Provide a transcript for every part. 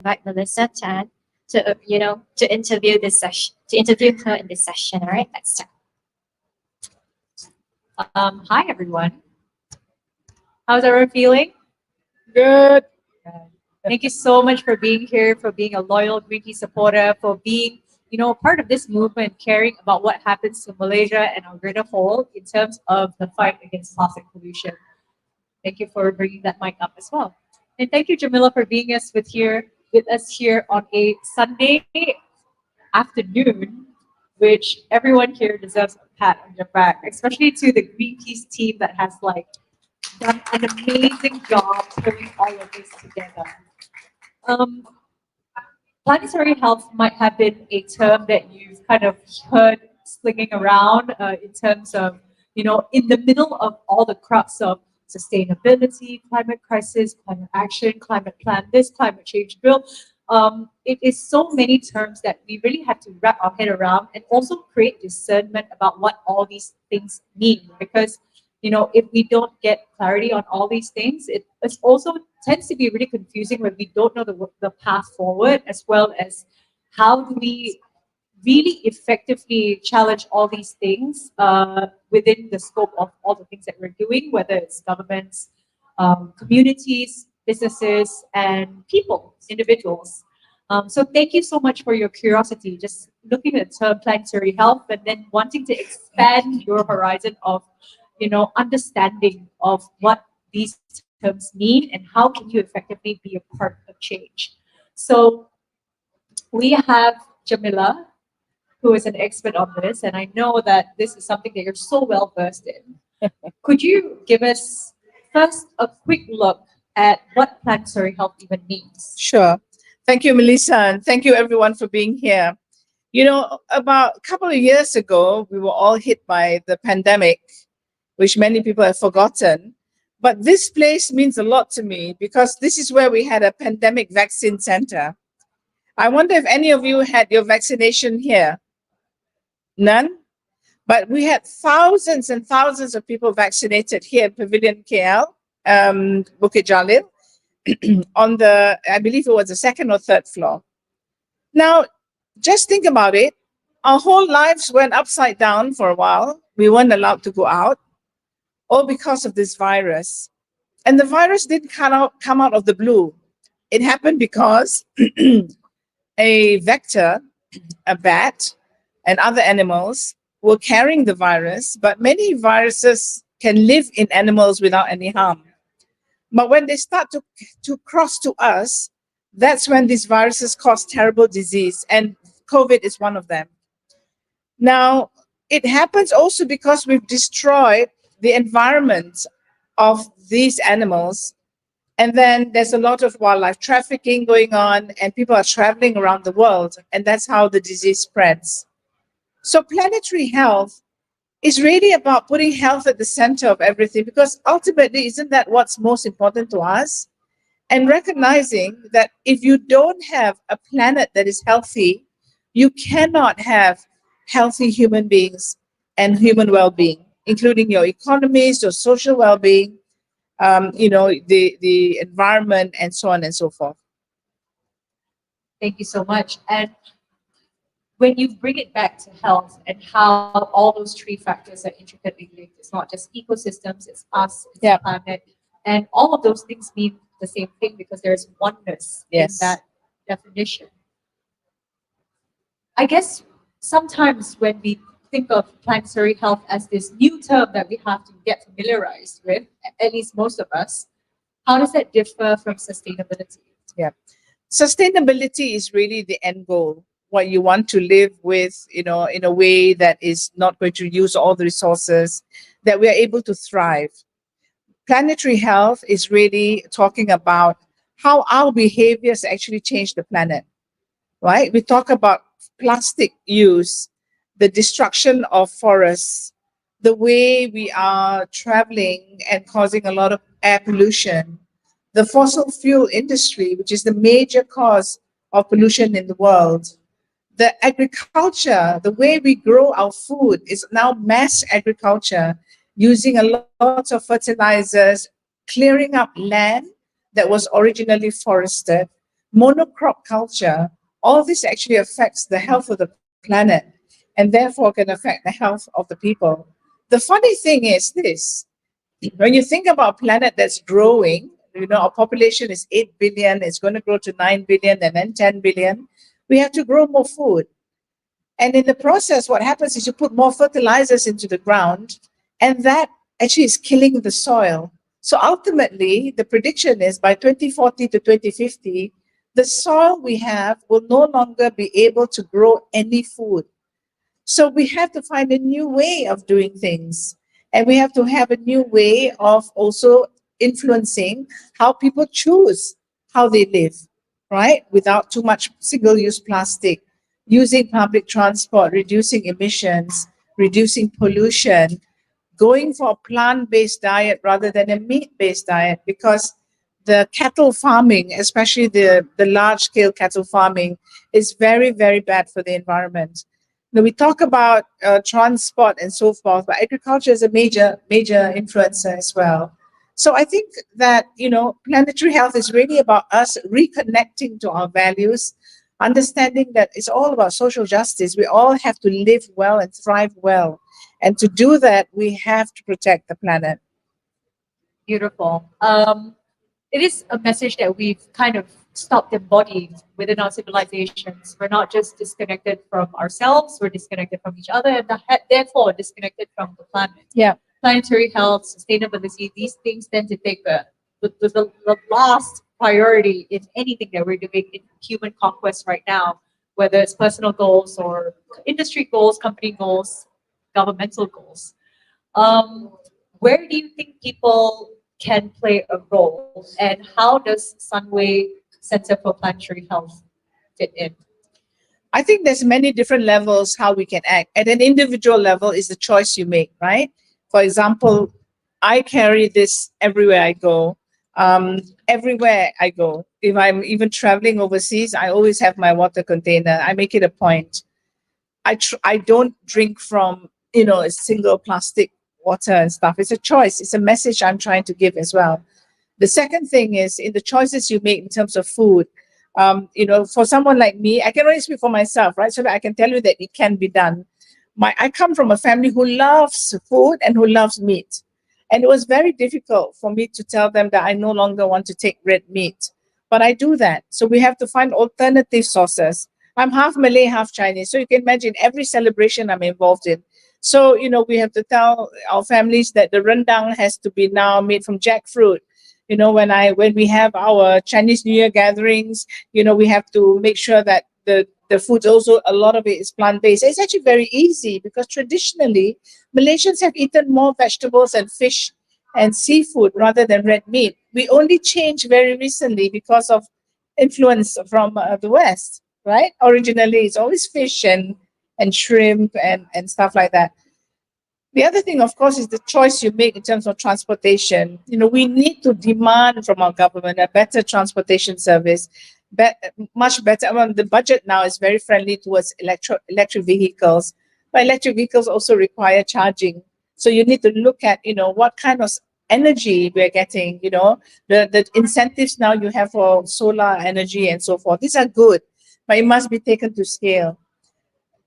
invite Melissa Tan to to interview her in this session. All right, let's start. Hi everyone. How's everyone feeling? Good. Thank you so much for being here, for being a loyal green tea supporter, for being part of this movement, caring about what happens to Malaysia and our greater whole in terms of the fight against plastic pollution. Thank you for bringing that mic up as well. And thank you, Jemilah, for being with us here on a Sunday afternoon, which everyone here deserves a pat on your back, especially to the Greenpeace team that has done an amazing job putting all of this together. Um, Planetary health might have been a term that you've kind of heard slinging around in terms of, in the middle of all the crux of sustainability, climate crisis, climate action, climate plan, this climate change bill. It is so many terms that we really have to wrap our head around and also create discernment about what all these things mean. Because, if we don't get clarity on all these things, it's also tends to be really confusing when we don't know the path forward, as well as how do we really effectively challenge all these things within the scope of all the things that we're doing, whether it's governments, communities, businesses, and people, individuals. So thank you so much for your curiosity, just looking at the term planetary health, but then wanting to expand your horizon of, understanding of what these terms mean and how can you effectively be a part of change. So we have Jemilah, who is an expert on this, and I know that this is something that you're so well versed in. Could you give us first a quick look at what planetary health even means? Sure. Thank you, Melissa, and thank you everyone for being here. About a couple of years ago, we were all hit by the pandemic, which many people have forgotten. But this place means a lot to me because this is where we had a pandemic vaccine center. I wonder if any of you had your vaccination here. None? But we had thousands and thousands of people vaccinated here at Pavilion KL, Bukit Jalil, on I believe it was the second or third floor. Now, just think about it. Our whole lives went upside down for a while. We weren't allowed to go out, all because of this virus. And the virus didn't come out of the blue. It happened because a vector, a bat, and other animals were carrying the virus, but many viruses can live in animals without any harm. But when they start to cross to us, that's when these viruses cause terrible disease, and COVID is one of them. Now, it happens also because we've destroyed the environment of these animals, and then there's a lot of wildlife trafficking going on, and people are traveling around the world, and that's how the disease spreads. So planetary health is really about putting health at the center of everything, because ultimately, isn't that what's most important to us? And recognizing that if you don't have a planet that is healthy, you cannot have healthy human beings and human well-being, including your economies, your social well-being, the environment, and so on and so forth. Thank you so much. And when you bring it back to health and how all those three factors are intricately linked, it's not just ecosystems, it's us, it's the planet, and all of those things mean the same thing because there's oneness in that definition. I guess sometimes when we think of planetary health as this new term that we have to get familiarized with, at least most of us, how does that differ from sustainability? Yeah. Sustainability is really the end goal, what you want to live with, in a way that is not going to use all the resources, that we are able to thrive. Planetary health is really talking about how our behaviors actually change the planet, right? We talk about plastic use, the destruction of forests, the way we are traveling and causing a lot of air pollution, the fossil fuel industry, which is the major cause of pollution in the world, the agriculture, the way we grow our food is now mass agriculture, using a lot of fertilizers, clearing up land that was originally forested, monocrop culture, all this actually affects the health of the planet and therefore can affect the health of the people. The funny thing is this: when you think about a planet that's growing, our population is 8 billion, it's going to grow to 9 billion and then 10 billion, we have to grow more food. And in the process, what happens is you put more fertilizers into the ground, and that actually is killing the soil. So ultimately, the prediction is by 2040 to 2050, the soil we have will no longer be able to grow any food. So we have to find a new way of doing things. And we have to have a new way of also influencing how people choose how they live, right? Without too much single use plastic, using public transport, reducing emissions, reducing pollution, going for a plant-based diet rather than a meat-based diet, because the cattle farming, especially the large-scale cattle farming, is very, very bad for the environment. Now, we talk about transport and so forth, but agriculture is a major, major influencer as well. So I think that, planetary health is really about us reconnecting to our values, understanding that it's all about social justice. We all have to live well and thrive well. And to do that, we have to protect the planet. Beautiful. It is a message that we've kind of stopped embodying within our civilizations. We're not just disconnected from ourselves, we're disconnected from each other, and therefore disconnected from the planet. Yeah. Planetary health, sustainability, these things tend to take the last priority in anything that we're doing in human conquest right now, whether it's personal goals or industry goals, company goals, governmental goals. Where do you think people can play a role, and how does Sunway Center for Planetary Health fit in? I think there's many different levels how we can act. At an individual level is the choice you make, right? For example, I carry this everywhere I go. Everywhere I go, if I'm even traveling overseas, I always have my water container. I make it a point. I don't drink from a single plastic water and stuff. It's a choice. It's a message I'm trying to give as well. The second thing is in the choices you make in terms of food. For someone like me, I can only speak for myself, right? So that I can tell you that it can be done. I come from a family who loves food and who loves meat. And it was very difficult for me to tell them that I no longer want to take red meat. But I do that. So we have to find alternative sources. I'm half Malay, half Chinese. So you can imagine every celebration I'm involved in. So, we have to tell our families that the rendang has to be now made from jackfruit. When we have our Chinese New Year gatherings, we have to make sure that the food also, a lot of it is plant-based. It's actually very easy because traditionally, Malaysians have eaten more vegetables and fish and seafood rather than red meat. We only changed very recently because of influence from the West, right? Originally, it's always fish and shrimp and stuff like that. The other thing, of course, is the choice you make in terms of transportation. We need to demand from our government a better transportation service, much better. Well, the budget now is very friendly towards electric vehicles, but electric vehicles also require charging. So you need to look at, what kind of energy we're getting, the incentives now you have for solar energy and so forth. These are good, but it must be taken to scale.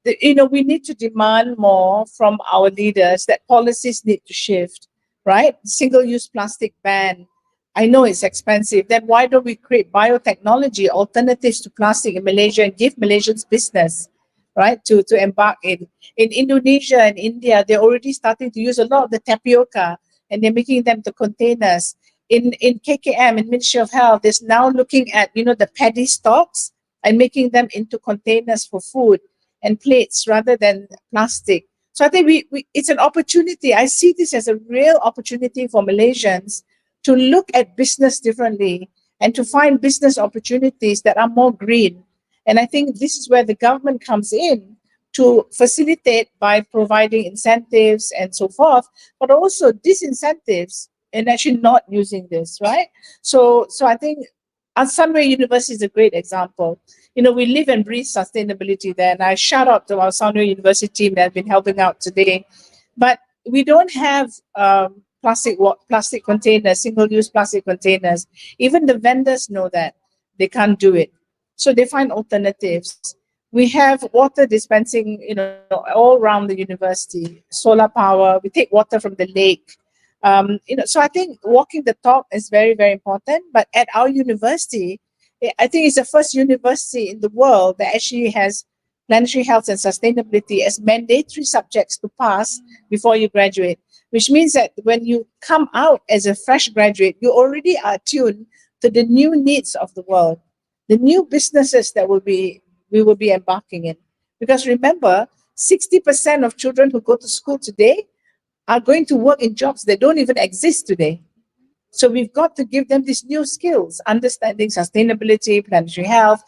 We need to demand more from our leaders that policies need to shift, right? Single-use plastic ban. I know it's expensive. Then why don't we create biotechnology alternatives to plastic in Malaysia and give Malaysians business, right? To embark in. In Indonesia and India, they're already starting to use a lot of the tapioca and they're making them to containers. In KKM, in Ministry of Health, is now looking at, the paddy stalks and making them into containers for food and plates rather than plastic. So I think it's an opportunity. I see this as a real opportunity for Malaysians to look at business differently and to find business opportunities that are more green. And I think this is where the government comes in to facilitate by providing incentives and so forth, but also disincentives in actually not using this, right? So I think Sunway University is a great example. We live and breathe sustainability there. And I shout out to our Sunway University team that have been helping out today. But we don't have plastic containers, single-use plastic containers. Even the vendors know that they can't do it. So they find alternatives. We have water dispensing, all around the university, solar power. We take water from the lake. So I think walking the talk is very, very important. But at our university, I think it's the first university in the world that actually has planetary health and sustainability as mandatory subjects to pass before you graduate, which means that when you come out as a fresh graduate, you already are attuned to the new needs of the world, the new businesses that we will be embarking in. Because remember, 60% of children who go to school today are going to work in jobs that don't even exist today. So we've got to give them these new skills, understanding sustainability, planetary health,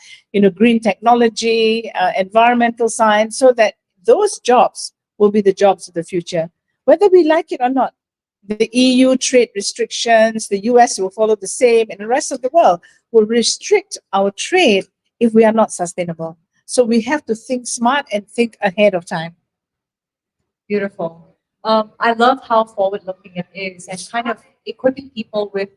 green technology, environmental science, so that those jobs will be the jobs of the future, whether we like it or not. The EU trade restrictions, the US will follow the same, and the rest of the world will restrict our trade if we are not sustainable. So we have to think smart and think ahead of time. Beautiful. I love how forward-looking it is, and kind of equipping people with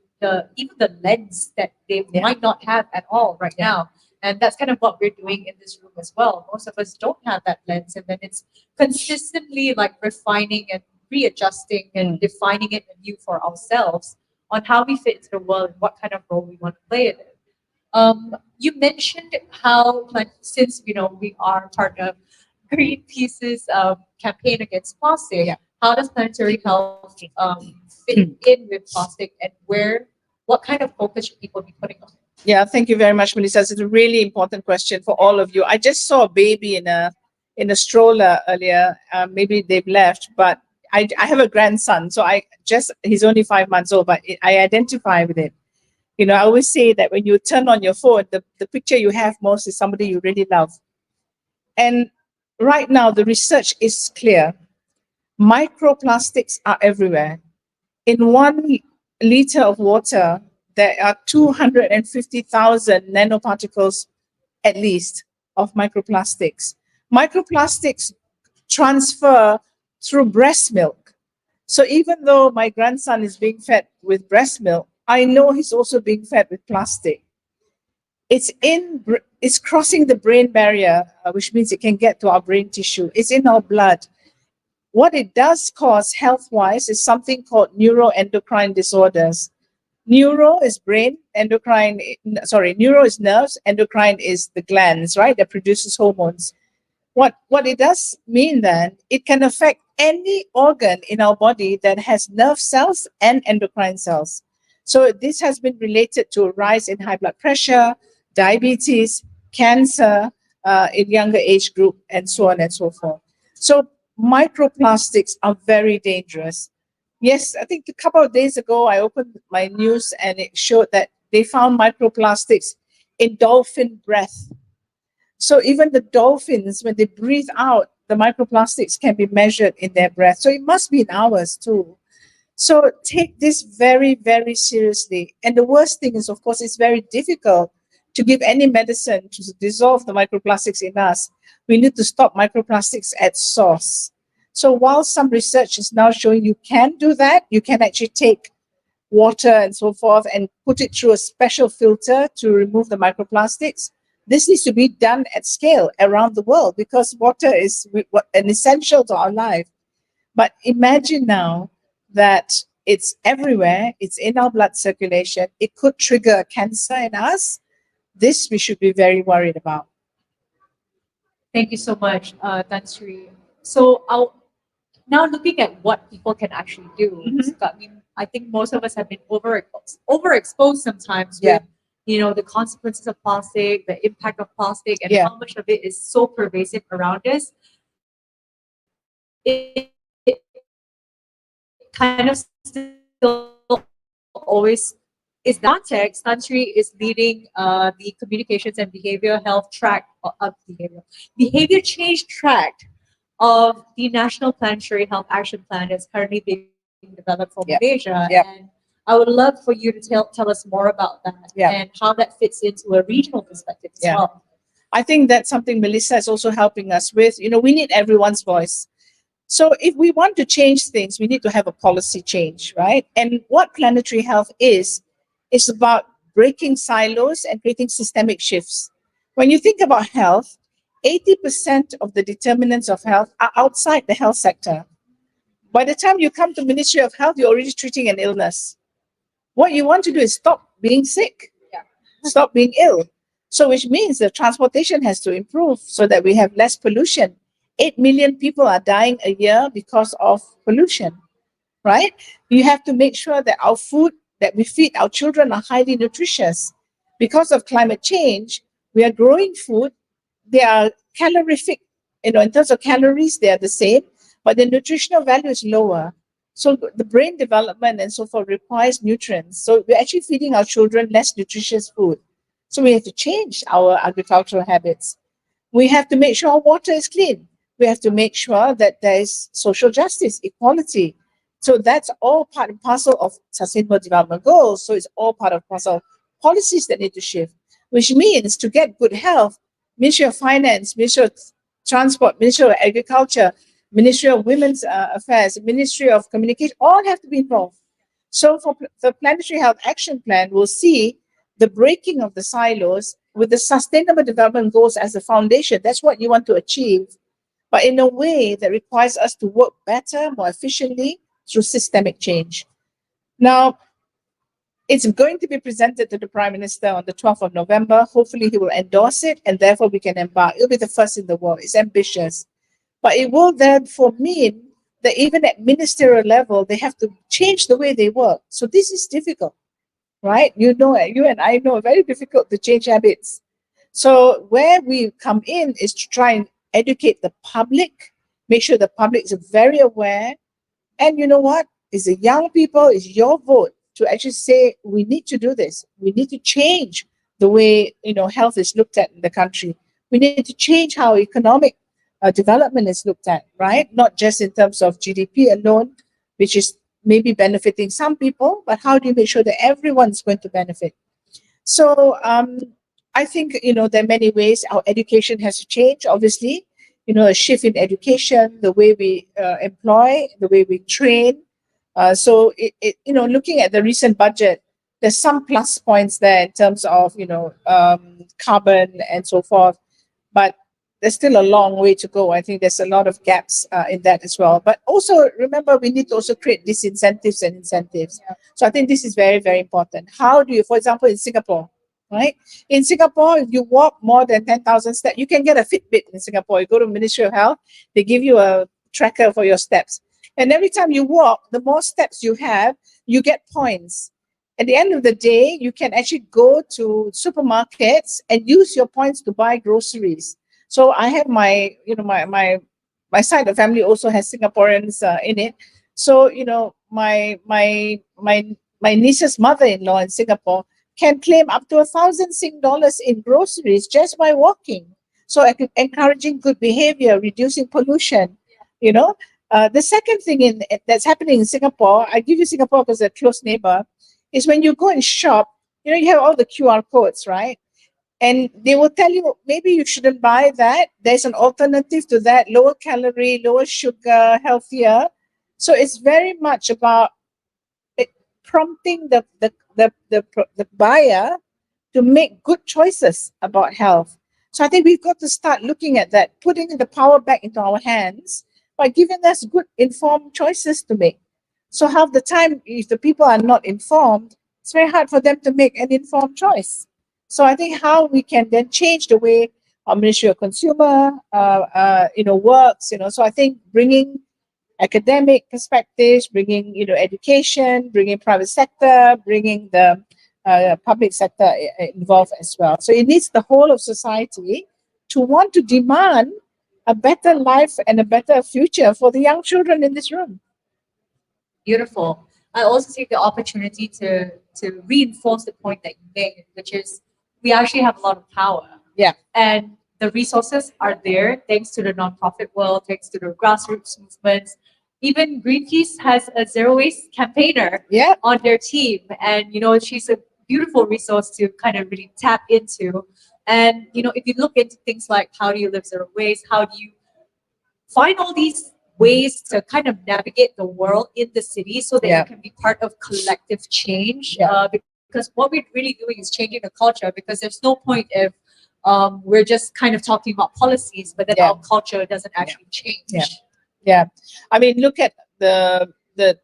even the lens that they Yeah. might not have at all right Yeah. now. And that's kind of what we're doing in this room as well. Most of us don't have that lens, and then it's consistently like refining and readjusting and defining it anew for ourselves on how we fit into the world and what kind of role we want to play in it. You mentioned how, like, since we are part of Greenpeace's campaign against plastic, Yeah. how does Planetary Health fit in with plastic, and what kind of focus should people be putting on it? Yeah, thank you very much, Melissa. It's a really important question for all of you. I just saw a baby in a stroller earlier. Maybe they've left, but I have a grandson, so he's only 5 months old, but I identify with it. I always say that when you turn on your phone, the picture you have most is somebody you really love. And right now, the research is clear. Microplastics are everywhere. In 1 liter of water, there are 250,000 nanoparticles at least of microplastics. Microplastics transfer through breast milk. So even though my grandson is being fed with breast milk, I know he's also being fed with plastic. It's crossing the brain barrier, which means it can get to our brain tissue. It's in our blood. What it does cause health-wise is something called neuroendocrine disorders. Neuro is brain, neuro is nerves, endocrine is the glands, right, that produces hormones. What it does mean then, it can affect any organ in our body that has nerve cells and endocrine cells. So this has been related to a rise in high blood pressure, diabetes, cancer in younger age group, and so on and so forth. So microplastics are very dangerous. Yes, I think a couple of days ago, I opened my news and it showed that they found microplastics in dolphin breath. So even the dolphins, when they breathe out, the microplastics can be measured in their breath. So it must be in ours too. So take this very, very seriously. And the worst thing is, of course, it's very difficult to give any medicine to dissolve the microplastics in us. We need to stop microplastics at source. So while some research is now showing you can do that, you can actually take water and so forth and put it through a special filter to remove the microplastics. This needs to be done at scale around the world because water is an essential to our life. But imagine now that it's everywhere, it's in our blood circulation, it could trigger cancer in us. This we should be very worried about. Thank you so much, Tan Sri. So now looking at what people can actually do. Mhm. I mean, I think most of us have been overexposed sometimes Yeah. with the consequences of plastic, the impact of plastic, and Yeah. how much of it is so pervasive around us. It kind of still always is that context. Country is leading the communications and behavior health track of behavior change track of the National Planetary Health Action Plan that's currently being developed for Yep. Malaysia. Yep. And I would love for you to tell us more about that Yep. and how that fits into a regional perspective as Yeah. well. I think that's something Melissa is also helping us with. We need everyone's voice. So if we want to change things, we need to have a policy change, right? And what planetary health is about breaking silos and creating systemic shifts. When you think about health, 80% of the determinants of health are outside the health sector. By the time you come to Ministry of Health, you're already treating an illness. What you want to do is stop being sick, stop being ill. So which means the transportation has to improve so that we have less pollution. 8 million people are dying a year because of pollution, right? You have to make sure that our food that we feed our children are highly nutritious. Because of climate change, we are growing food. They are calorific, in terms of calories, they are the same, but the nutritional value is lower. So the brain development and so forth requires nutrients. So we're actually feeding our children less nutritious food. So we have to change our agricultural habits. We have to make sure our water is clean. We have to make sure that there is social justice, equality. So that's all part and parcel of sustainable development goals. So it's all part of parcel of policies that need to shift, which means to get good health, Ministry of Finance, Ministry of Transport, Ministry of Agriculture, Ministry of Women's Affairs, Ministry of Communication, all have to be involved. So for the Planetary Health Action Plan, we'll see the breaking of the silos with the Sustainable Development Goals as the foundation. That's what you want to achieve, but in a way that requires us to work better, more efficiently through systemic change. Now, it's going to be presented to the Prime Minister on the 12th of November. Hopefully, he will endorse it, and therefore we can embark. It'll be the first in the world. It's ambitious. But it will therefore mean that even at ministerial level, they have to change the way they work. So this is difficult, right? You and I know, very difficult to change habits. So where we come in is to try and educate the public, make sure the public is very aware. And you know what? It's the young people, it's your vote to actually say, we need to do this. We need to change the way, health is looked at in the country. We need to change how economic development is looked at, right? Not just in terms of GDP alone, which is maybe benefiting some people, but how do you make sure that everyone's going to benefit? So I think, there are many ways our education has to change, obviously, a shift in education, the way we employ, the way we train. So, looking at the recent budget, there's some plus points there in terms of, carbon and so forth, but there's still a long way to go. I think there's a lot of gaps in that as well. But also, remember, we need to also create disincentives and incentives. Yeah. So I think this is very, very important. How do you, for example, in Singapore, right? In Singapore, if you walk more than 10,000 steps, you can get a Fitbit in Singapore. You go to Ministry of Health, they give you a tracker for your steps. And every time you walk, the more steps you have, you get points. At the end of the day, you can actually go to supermarkets and use your points to buy groceries. So I have my side of family also has Singaporeans in it. So, my niece's mother-in-law in Singapore can claim up to 1,000 Sing dollars in groceries just by walking. So encouraging good behavior, reducing pollution, the second thing that's happening in Singapore, I give you Singapore because they're a close neighbor, is when you go and shop, you have all the QR codes, right? And they will tell you, maybe you shouldn't buy that. There's an alternative to that, lower calorie, lower sugar, healthier. So it's very much about prompting the buyer to make good choices about health. So I think we've got to start looking at that, putting the power back into our hands by giving us good informed choices to make. So half the time, if the people are not informed, it's very hard for them to make an informed choice. So I think how we can then change the way our Ministry of Consumer, works. So I think bringing academic perspectives, bringing education, bringing private sector, bringing the public sector involved as well. So it needs the whole of society to want to demand a better life and a better future for the young children in this room. Beautiful. I also take the opportunity to reinforce the point that you made, which is we actually have a lot of power. Yeah. And the resources are there thanks to the nonprofit world, thanks to the grassroots movements. Even Greenpeace has a zero waste campaigner on their team. And, she's a beautiful resource to kind of really tap into. And, if you look into things like how do you live zero waste, how do you find all these ways to kind of navigate the world in the city so that you can be part of collective change. Because what we're really doing is changing the culture, because there's no point if we're just kind of talking about policies, but then Yeah. our culture doesn't actually change. Yeah. Yeah, I mean, look at the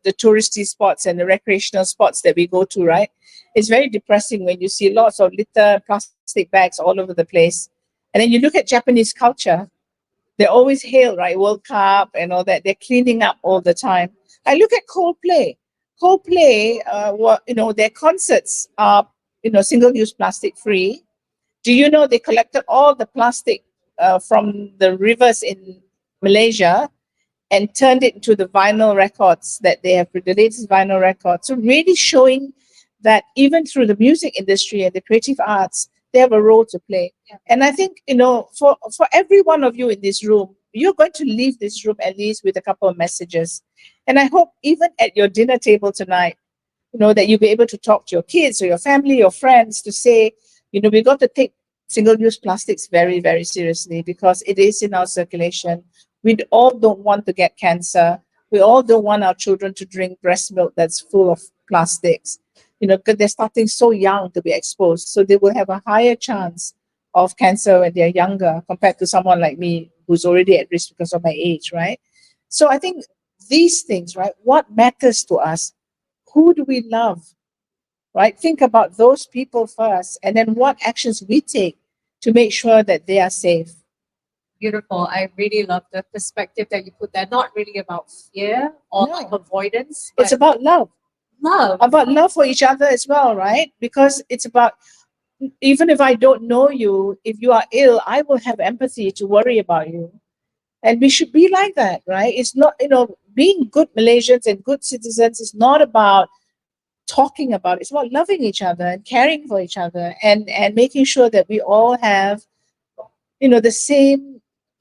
touristy spots and the recreational spots that we go to, right? It's very depressing when you see lots of litter, plastic bags all over the place. And then you look at Japanese culture, they always hail, right? World Cup and all that. They're cleaning up all the time. I look at Coldplay. Coldplay, their concerts are, single-use plastic free. Do you know they collected all the plastic from the rivers in Malaysia and turned it into the vinyl records that they have, the latest vinyl records. So really showing that even through the music industry and the creative arts, they have a role to play. Yeah. And I think, for every one of you in this room, you're going to leave this room at least with a couple of messages. And I hope even at your dinner table tonight, that you'll be able to talk to your kids or your family or friends to say, we've got to take single-use plastics very, very seriously because it is in our circulation. We all don't want to get cancer. We all don't want our children to drink breast milk that's full of plastics, because they're starting so young to be exposed. So they will have a higher chance of cancer when they're younger compared to someone like me who's already at risk because of my age, right? So I think these things, right? What matters to us? Who do we love? Right? Think about those people first, and then what actions we take to make sure that they are safe. Beautiful. I really love the perspective that you put there. Not really about fear or No. like avoidance, It's but about love. love. Love for each other as well, right? Because it's about, even if I don't know you, if you are ill, I will have empathy to worry about you. And we should be like that, right? It's not, being good Malaysians and good citizens is not about talking about it. It's about loving each other and caring for each other and making sure that we all have,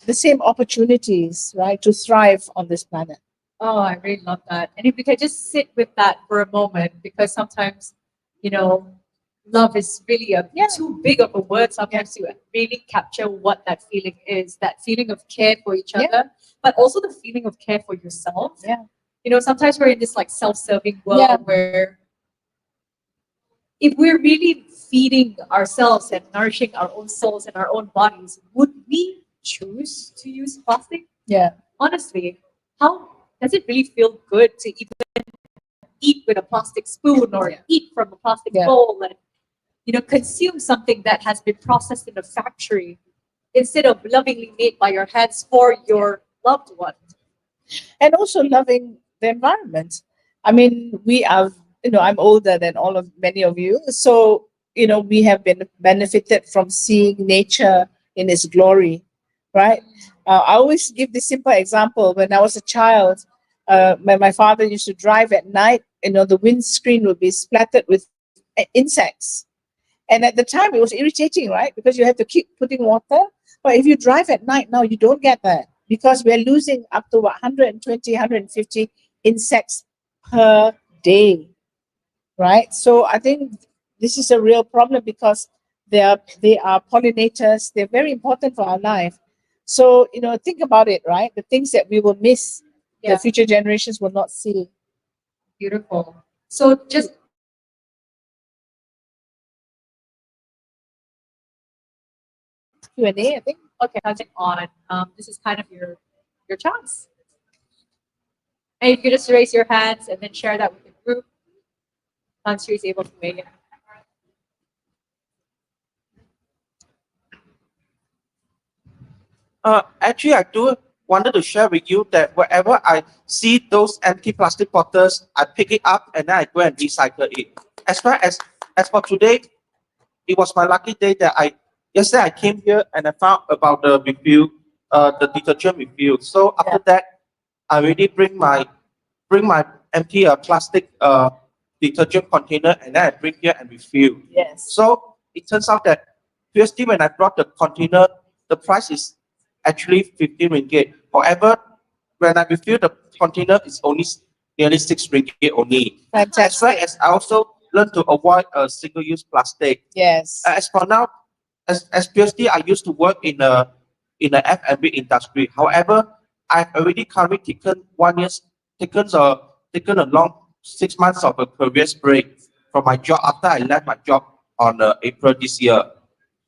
the same opportunities, right, to thrive on this planet. Oh, I really love that. And if we could just sit with that for a moment, because sometimes, love is really too big of a word sometimes to really capture what that feeling is, that feeling of care for each Yeah. other, but also the feeling of care for yourself. Yeah. Sometimes we're in this like self-serving world Yeah. where if we're really feeding ourselves and nourishing our own souls and our own bodies, would we choose to use plastic? Yeah. Honestly, how does it really feel good to even eat with a plastic spoon or eat from a plastic Yeah. bowl and consume something that has been processed in a factory instead of lovingly made by your hands for your loved one? And also loving the environment. I mean, we are, I'm older than many of you. So, we have been benefited from seeing nature in its glory, right? I always give this simple example. When I was a child, when my father used to drive at night, the windscreen would be splattered with insects. And at the time, it was irritating, right? Because you have to keep putting water. But if you drive at night now, you don't get that because we're losing up to 120, 150 insects per day, right? So I think this is a real problem because they are pollinators. They're very important for our life. So, think about it, right? The things that we will miss, Yeah. the future generations will not see. Beautiful. So just Q&A, I think. okay, touching on this is kind of your chance. And you can just raise your hands and then share that with the group. Once you're able to make it. Actually, I do wanted to share with you that wherever I see those empty plastic bottles, I pick it up and then I go and recycle it. As far as for today, it was my lucky day that yesterday I came here and I found about the refill, the detergent refill. So after that, I already bring my empty plastic detergent container and then I bring here and refill. Yes. So it turns out that previously when I brought the container, the price is actually 15 ringgit. However, when I refill the container, it's only nearly 6 ringgit only. Fantastic. As well as I also learned to avoid single-use plastic. Yes. As for now, as previously I used to work in the F&B industry. However, I've already currently taken a long 6 months of a career break from my job after I left my job on April this year.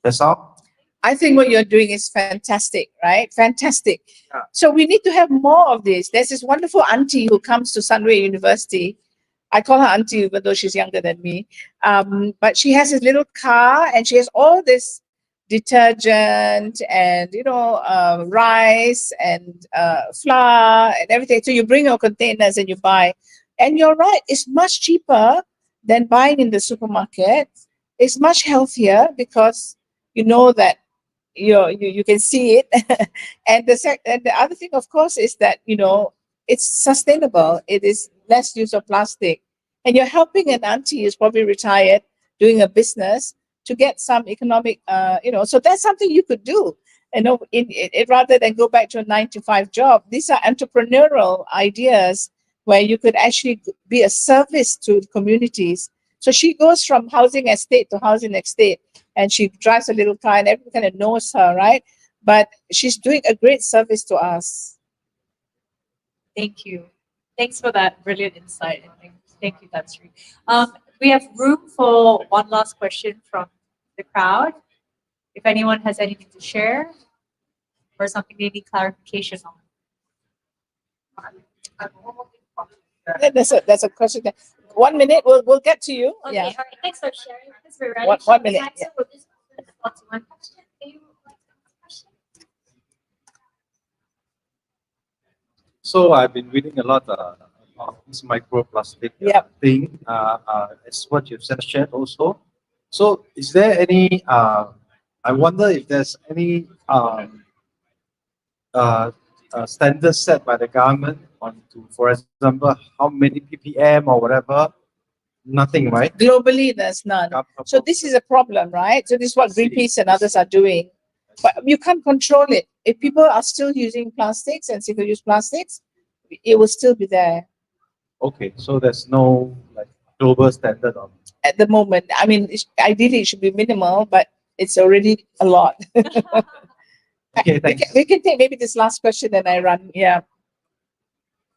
That's all. I think what you're doing is fantastic, right? Fantastic. Yeah. So we need to have more of this. There's this wonderful auntie who comes to Sunway University. I call her auntie, even though she's younger than me. But she has this little car, and she has all this detergent and rice and flour and everything. So you bring your containers and you buy. And you're right, it's much cheaper than buying in the supermarket. It's much healthier because you know that you can see it. And the other thing, of course, is that it's sustainable. It is less use of plastic, and you're helping an auntie who's probably retired doing a business to get some economic. So that's something you could do. Rather than go back to a 9 to 5 job, these are entrepreneurial ideas where you could actually be a service to communities. So she goes from housing estate to housing estate, and she drives a little car, and everyone kind of knows her, right? But she's doing a great service to us. Thank you. Thanks for that brilliant insight. And thank you, Tansri. We have room for one last question from the crowd. If anyone has anything to share or something they need clarification on. That's a question. 1 minute, we'll get to you. Okay, Yeah. all right. Thanks for sharing. Because we're running One short of minute, time, yeah. so we'll just respond to one question. Can you like ask a question? So I've been reading a lot about this microplastic Yep. thing. It's what you've just shared also. So is there any? I wonder if there's any standards set by the government on to, for example, how many ppm or whatever. Nothing, right? Globally, there's none. So this is a problem, right? So this is what Greenpeace and others are doing. But you can't control it. If people are still using plastics and single-use plastics, it will still be there Okay, so there's no like global standard on. at the moment. I mean, ideally it should be minimal, but it's already a lot. Okay, thanks. We can take maybe this last question and I run. Yeah.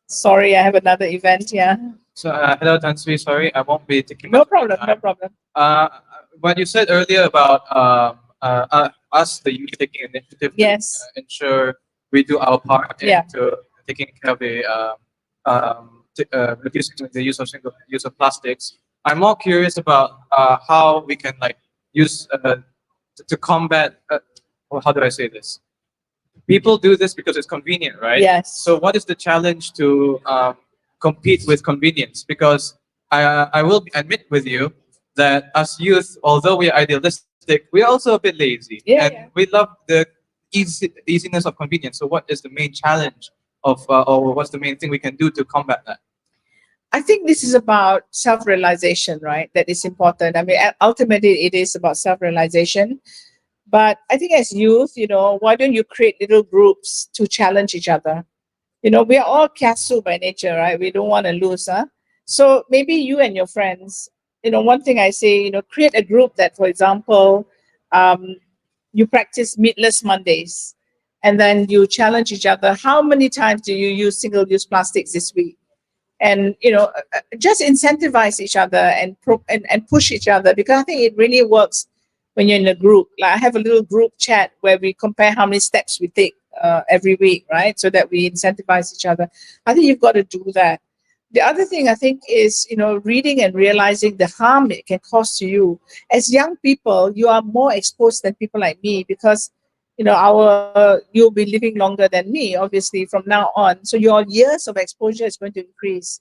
Sorry, I have another event. Yeah. So, hello, Tansri. Sorry, I won't be taking No much of your problem. No time. problem. What you said earlier about us, the youth, taking initiative Yes. to ensure we do our part Yeah. into taking care of the reducing the use of plastics. I'm more curious about how we can like use to combat. Or how do I say this? People do this because it's convenient, right? Yes. So what is the challenge to compete with convenience? Because I will admit with you that as youth, although we are idealistic, we are also a bit lazy. Yeah, And yeah. we love the easiness of convenience. So what is the main challenge of, or what's the main thing we can do to combat that? I think this is about self-realization, right? That is important. I mean, ultimately, it is about self-realization. But I think as youth, why don't you create little groups to challenge each other? We are all kiasu by nature, right? We don't want to lose, huh? So maybe you and your friends, one thing I say, create a group that, for example, you practice meatless Mondays, and then you challenge each other. How many times do you use single-use plastics this week? And just incentivize each other and push each other, because I think it really works when you're in a group. Like I have a little group chat where we compare how many steps we take every week, right? So that we incentivize each other. I think you've got to do that. The other thing I think is, reading and realizing the harm it can cause to you. As young people, you are more exposed than people like me because, you'll be living longer than me, obviously, from now on. So your years of exposure is going to increase.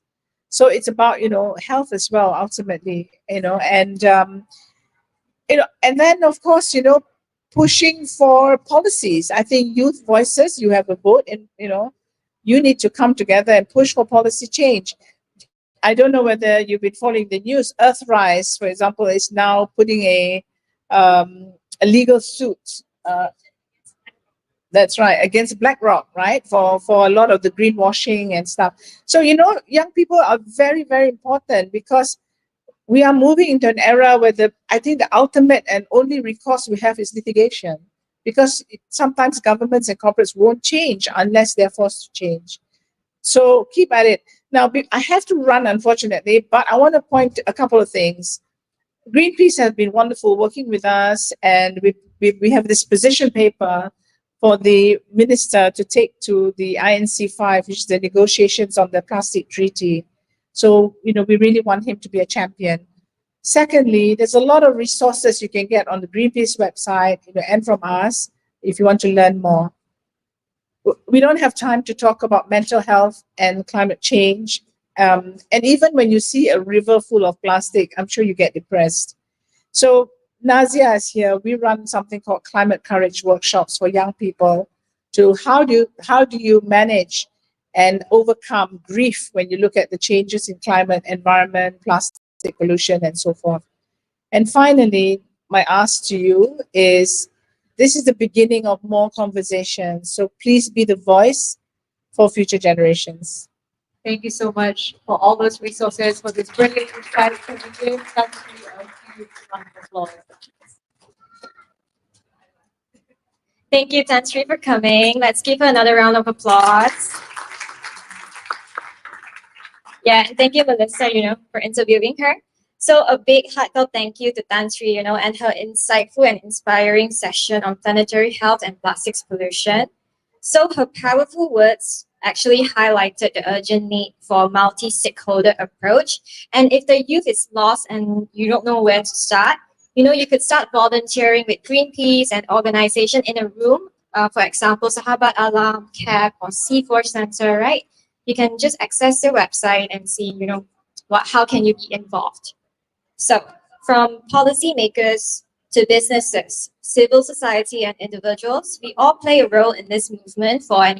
So it's about, health as well, ultimately, and then of course, pushing for policies. I think youth voices, you have a vote, and you need to come together and push for policy change. I don't know whether you've been following the news. Earthrise, for example, is now putting a legal suit. That's right, against BlackRock, right, for a lot of the greenwashing and stuff. So young people are very, very important because we are moving into an era where I think the ultimate and only recourse we have is litigation, because sometimes governments and corporates won't change unless they're forced to change. So keep at it. Now, I have to run, unfortunately, but I want to point to a couple of things. Greenpeace has been wonderful working with us, and we have this position paper for the minister to take to the INC5, which is the negotiations on the plastic treaty. So, we really want him to be a champion. Secondly, there's a lot of resources you can get on the Greenpeace website, and from us if you want to learn more. We don't have time to talk about mental health and climate change. And even when you see a river full of plastic, I'm sure you get depressed. So Nazia is here. We run something called Climate Courage workshops for young people to how do you manage and overcome grief when you look at the changes in climate, environment, plastic pollution, and so forth. And finally, my ask to you is, this is the beginning of more conversations. So please be the voice for future generations. Thank you so much for all those resources, for this brilliant insight. Can we give Tantri a huge round of applause? Thank you, Tantri, for coming. Let's give her another round of applause. Yeah, and thank you, Melissa, for interviewing her. So a big heartfelt thank you to Tantri, and her insightful and inspiring session on planetary health and plastics pollution. So her powerful words actually highlighted the urgent need for a multi-stakeholder approach. And if the youth is lost and you don't know where to start, you could start volunteering with Greenpeace and organization in a room. For example, Sahabat Alam, CAP, or C4 Center, right? You can just access their website and see, how can you be involved. So from policymakers to businesses, civil society, and individuals, we all play a role in this movement for an